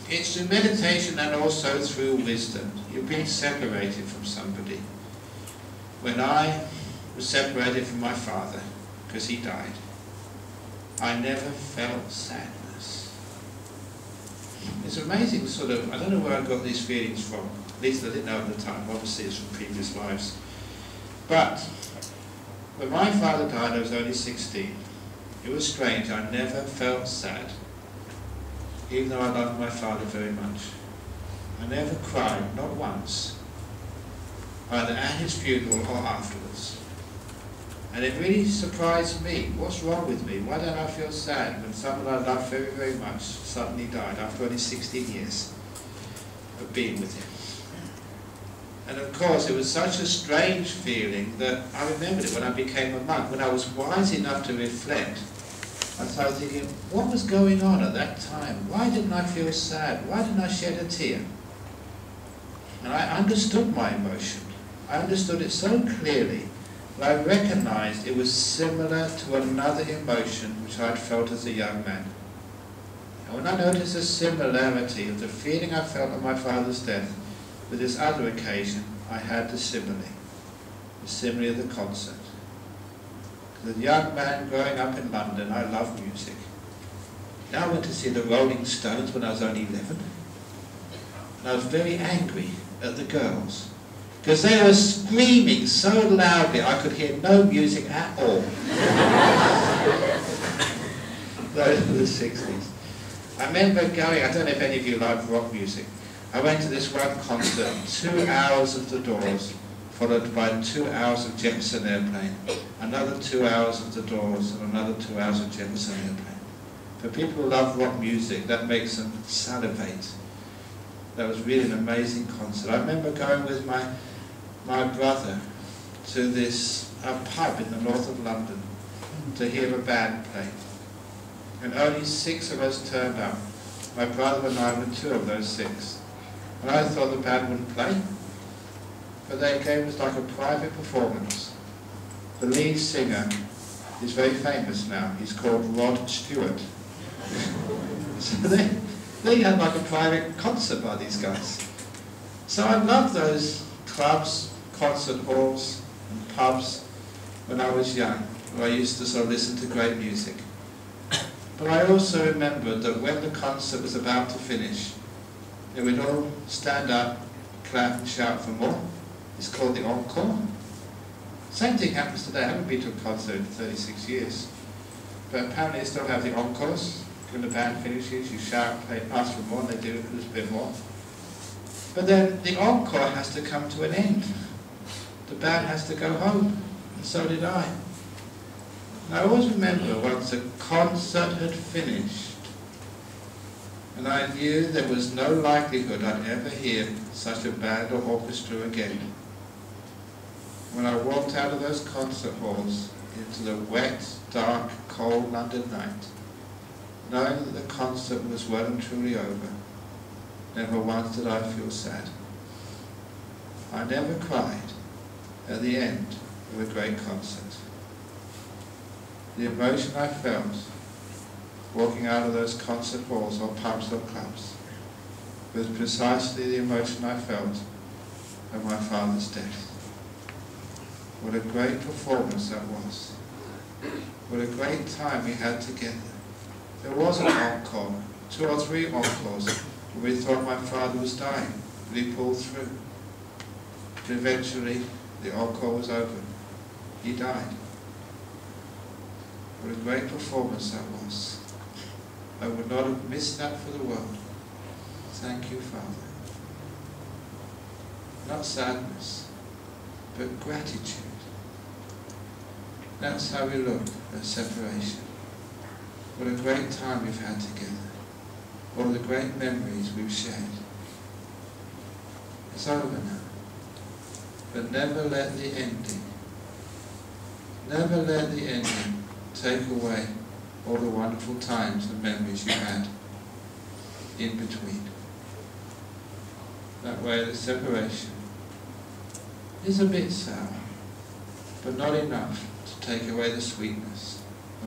it's through meditation and also through wisdom. You've been separated from somebody. When I was separated from my father, because he died, I never felt sadness. It's amazing sort of, I don't know where I got these feelings from. At least I didn't know at the time. Obviously it's from previous lives. But when my father died, I was only 16. It was strange. I never felt sad, even though I loved my father very much. I never cried, not once, either at his funeral or afterwards. And it really surprised me. What's wrong with me? Why don't I feel sad when someone I loved very, very much suddenly died after only 16 years of being with him? And of course, it was such a strange feeling that I remembered it when I became a monk. When I was wise enough to reflect, I started thinking, what was going on at that time? Why didn't I feel sad? Why didn't I shed a tear? And I understood my emotion. I understood it so clearly that I recognized it was similar to another emotion which I had felt as a young man. And when I noticed the similarity of the feeling I felt on my father's death with this other occasion, I had the simile of the concert. As a young man growing up in London, I loved music. Now I went to see the Rolling Stones when I was only 11. And I was very angry at the girls, because they were screaming so loudly I could hear no music at all. Those were the 60s. I remember going, I don't know if any of you like rock music, I went to this one concert, 2 hours of the Doors, followed by 2 hours of Jefferson Airplane, another 2 hours of the Doors, and another 2 hours of Jefferson Airplane. For people who love rock music, that makes them salivate. That was really an amazing concert. I remember going with my brother to this pub in the north of London to hear a band play. And only 6 of us turned up. My brother and I were 2 of those 6. And I thought the band wouldn't play. But they gave us like a private performance. The lead singer is very famous now. He's called Rod Stewart. So they had like a private concert by these guys. So I loved those clubs, concert halls and pubs when I was young, where I used to sort of listen to great music. But I also remembered that when the concert was about to finish, they would all stand up, clap and shout for more. It's called the encore. Same thing happens today. I haven't been to a concert in 36 years. But apparently they still have the encores. When the band finishes, you shout, play, ask for more, and they do a little bit more. But then the encore has to come to an end. The band has to go home, and so did I. And I always remember once the concert had finished, and I knew there was no likelihood I'd ever hear such a band or orchestra again. When I walked out of those concert halls into the wet, dark, cold London night, knowing that the concert was well and truly over, never once did I feel sad. I never cried at the end of a great concert. The emotion I felt walking out of those concert halls or pubs or clubs was precisely the emotion I felt at my father's death. What a great performance that was. What a great time we had together. There was an encore, 2 or 3 encores, when we thought my father was dying, but he pulled through. But eventually, the encore was over. He died. What a great performance that was. I would not have missed that for the world. Thank you, Father. Not sadness, but gratitude. That's how we look at separation. What a great time we've had together. All the great memories we've shared. It's over now. But never let the ending take away all the wonderful times and memories you had in between. That way the separation is a bit sour, but not enough to take away the sweetness